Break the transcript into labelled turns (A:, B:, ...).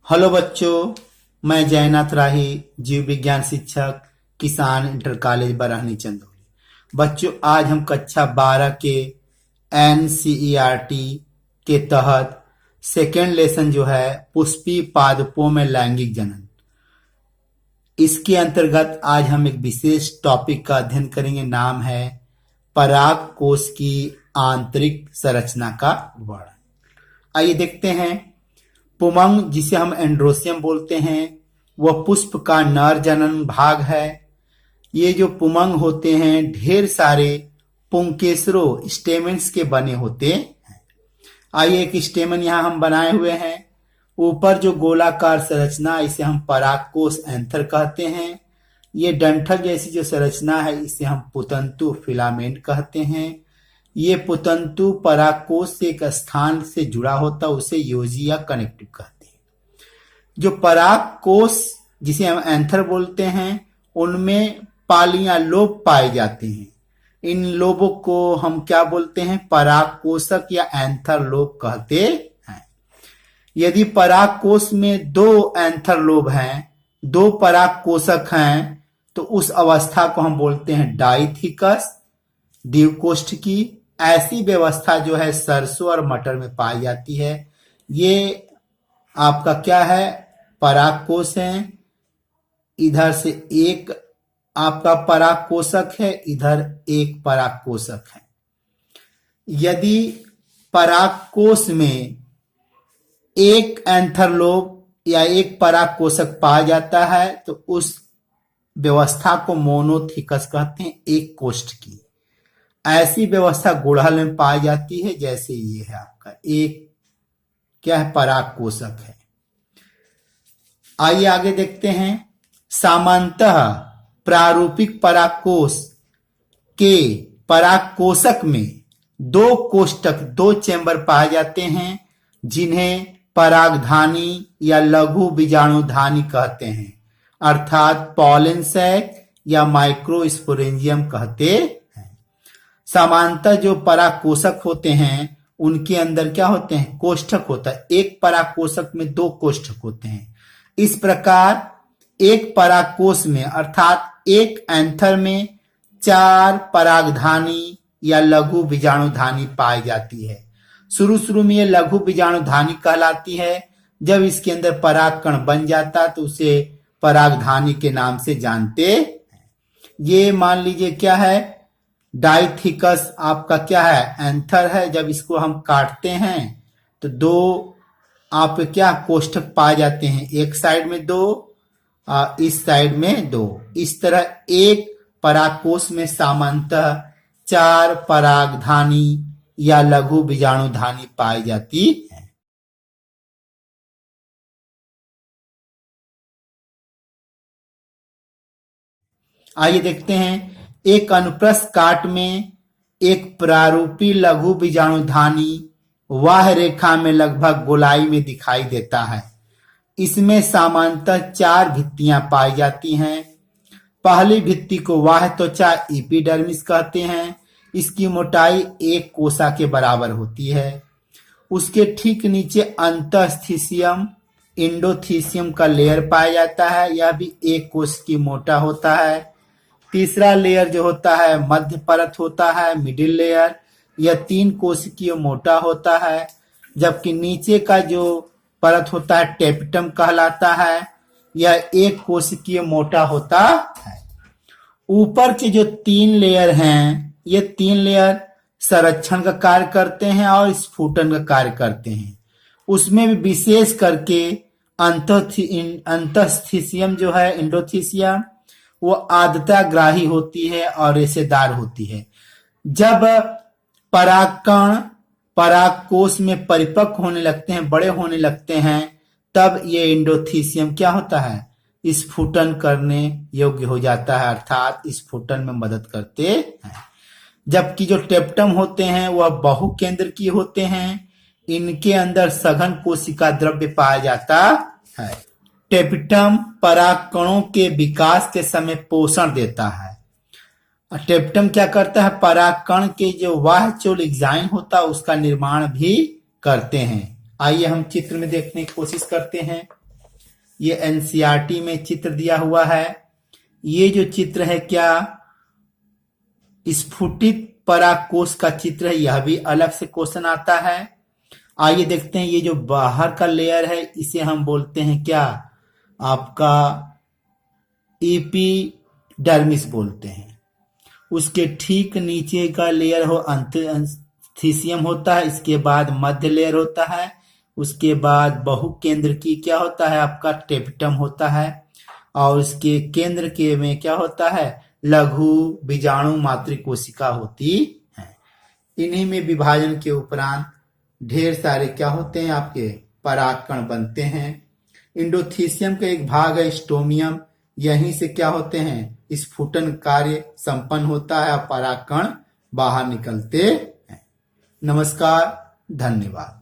A: Hello बच्चों, मैं जयनाथ राही, जीव विज्ञान शिक्षक, किसान इंटर कॉलेज बरहनी चंदौली। बच्चों, आज हम कक्षा 12 के एनसीईआरटी के तहत सेकेंड लेसन जो है पुष्पी पादपों में लैंगिक जनन, इसके अंतर्गत आज हम एक विशेष टॉपिक का अध्ययन करेंगे। नाम है पराग कोश की आंतरिक संरचना का वर्णन। आइए देखते हैं। पुमंग, जिसे हम एंड्रोसियम बोलते हैं, वह पुष्प का नर जनन भाग है। ये जो पुमंग होते हैं ढेर सारे पुंकेसरों स्टेमेंस के बने होते हैं। आइए एक स्टेमन यहाँ हम बनाए हुए हैं। ऊपर जो गोलाकार संरचना, इसे हम परागकोश एंथर कहते हैं। ये डंठल जैसी जो संरचना है, इसे हम पुतंतु फिलामेंट कहते हैं। ये पुतंतु परागकोश से एक स्थान से जुड़ा होता, उसे योजी या कनेक्टिव कहते हैं। जो परागकोश जिसे हम एंथर बोलते हैं, उनमें पालियां लोब पाए जाते हैं। इन लोबों को हम क्या बोलते हैं? परागकोशक या एंथर लोब कहते हैं। यदि परागकोश में दो एंथर लोब हैं, दो परागकोशक हैं, तो उस अवस्था को हम बोलते हैं डाइथिकस, द्विकोष्ठ की। ऐसी व्यवस्था जो है सरसों और मटर में पाई जाती है। ये आपका क्या है? परागकोश है। इधर से एक आपका परागकोशक है, इधर एक परागकोशक है। यदि परागकोश में एक एंथर लोब या एक परागकोशक पाया जाता है, तो उस व्यवस्था को मोनोथिकस कहते हैं, एक कोष्ठ की। ऐसी व्यवस्था गुड़हल में पाई जाती है, जैसे ये है आपका एक क्या है? परागकोशक है। आइए आगे देखते हैं। सामान्यतः प्रारूपिक परागकोश के परागकोशक में दो कोष्ठक, दो चैम्बर पाए जाते हैं, जिन्हें परागधानी या लघु बीजाणुधानी कहते हैं, अर्थात पॉलन सैक या माइक्रोस्पोरेंजियम कहते हैं। सामान्यतः जो परागकोशक होते हैं, उनके अंदर क्या होते हैं? कोष्ठक होता है। एक परागकोशक में दो कोष्ठक होते हैं। इस प्रकार एक परागकोश में अर्थात एक एंथर में 4 परागधानी या लघु बीजाणुधानी पाई जाती है। शुरू में ये लघु बीजाणुधानी कहलाती है। जब इसके अंदर परागकण बन जाता तो उसे परागधानी के नाम से जानते हैं। ये मान लीजिए क्या है? डाइथिकस आपका क्या है? एंथर है। जब इसको हम काटते हैं तो दो आप क्या कोष्ठक पाए जाते हैं, एक साइड में दो, इस साइड में दो। इस तरह एक परागकोश में सामान्यतः 4 परागधानी या लघु बीजाणुधानी पाई जाती है। आइए देखते हैं। एक अनुप्रस्थ काट में एक प्रारूपी लघु बीजाणुधानी वाह रेखा में लगभग गोलाई में दिखाई देता है। इसमें सामान्यतः 4 भित्तियां पाई जाती हैं। पहली भित्ति को वाह त्वचा एपिडर्मिस कहते हैं। इसकी मोटाई 1 कोसा के बराबर होती है। उसके ठीक नीचे अंतःस्थिसियम इंडोथीसियम का लेयर पाया जाता है। यह भी 1 कोश की मोटा होता है। तीसरा लेयर जो होता है मध्य परत होता है, मिडिल लेयर। यह 3 कोशिकीय मोटा होता है। जबकि नीचे का जो परत होता है टेपिटम कहलाता है। यह 1 कोशिकीय मोटा होता है। ऊपर के जो 3 लेयर हैं, ये 3 लेयर संरक्षण का कार्य करते हैं और स्फुटन का कार्य करते हैं। उसमें भी विशेष करके अंतःस्थिसियम जो है इंडोथीसियम, वो आद्रताग्राही होती है और रेशेदार होती है। जब परागकण परागकोश में परिपक्व होने लगते हैं, बड़े होने लगते हैं, तब ये इंडोथीसियम क्या होता है? स्फुटन करने योग्य हो जाता है, अर्थात स्फुटन में मदद करते हैं। जबकि जो टेप्टम होते हैं वह बहुकेंद्रकीय होते हैं। इनके अंदर सघन कोशिका द्रव्य पाया जाता है। टेपिटम परागकणों के विकास के समय पोषण देता है। टेपिटम क्या करता है? परागकण के जो वाह्य चोल एग्जाइन होता है उसका निर्माण भी करते हैं। आइए हम चित्र में देखने की कोशिश करते हैं। ये एनसीईआरटी में चित्र दिया हुआ है। ये जो चित्र है क्या स्फुटित परागकोश का चित्र है, यह भी अलग से क्वेश्चन आता है। आइए देखते हैं, ये जो बाहर का लेयर है इसे हम बोलते हैं क्या, आपका एपिडर्मिस बोलते हैं। उसके ठीक नीचे का लेयर हो अंतःस्थिशियम होता है, इसके बाद मध्य लेयर होता है, उसके बाद बहुकेंद्र की क्या होता है आपका टेप्टम होता है, और उसके केंद्र के में क्या होता है लघु बीजाणु मातृकोशिका होती है। इन्हीं में विभाजन के उपरांत ढेर सारे क्या होते हैं आपके परागकण बनते हैं। इंडोथीसियम का एक भाग है स्टोमियम, यहीं से क्या होते हैं स्फुटन कार्य संपन्न होता है और परागकण बाहर निकलते हैं। नमस्कार, धन्यवाद।